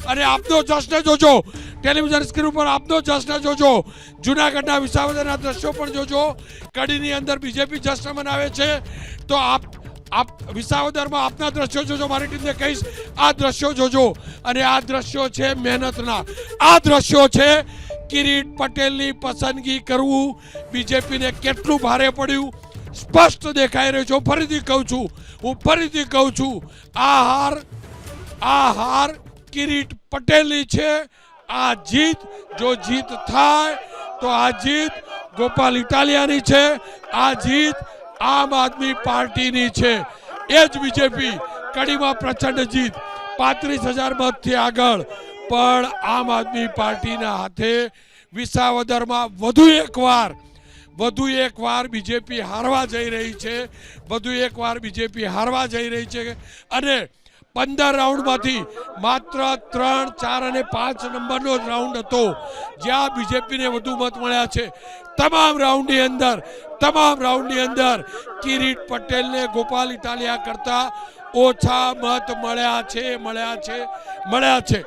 અને આપનો જશ્ન જોજો, ટેલિવિઝન સ્ક્રીન ઉપર આપનો જશ્ન જોજો, જૂનાગઢના વિસાવદરના દ્રશ્યો પણ જોજો. કડીની અંદર બીજેપી જશ્ન મનાવે છે તો આપ વિસાવદરમાં આપના દ્રશ્યો જોજો. મારી ટીમને કહીશ આ દ્રશ્યો જોજો, અને આ દ્રશ્યો છે મહેનતના, આ દ્રશ્યો છે કિરીટ પટેલની પસંદગી કરવું બીજેપીને કેટલું ભારે પડ્યું સ્પષ્ટ દેખાઈ રહ્યું છે. હું ફરીથી કહું છું, આ હાર કિરીટ પટેલની છે. આ જીત, જો જીત થાય તો આ જીત ગોપાલ ઇટાલિયાની છે, આ જીત આમ આદમી પાર્ટીની છે. એ જ બીજેપી કડીમાં પ્રચંડ જીત 35,000 મતથી આગળ, પણ આમ આદમી પાર્ટીના હાથે વિસાવદરમાં વધુ એકવાર બીજેપી હારવા જઈ રહી છે. અને 15 રાઉન્ડમાંથી માત્ર 3, 4 અને 5 નંબરનો જ રાઉન્ડ હતો જ્યાં બીજેપીને વધુ મત મળ્યા છે. તમામ રાઉન્ડની અંદર કિરીટ પટેલને ગોપાલ ઇટાલિયા કરતા ઓછા મત મળ્યા છે.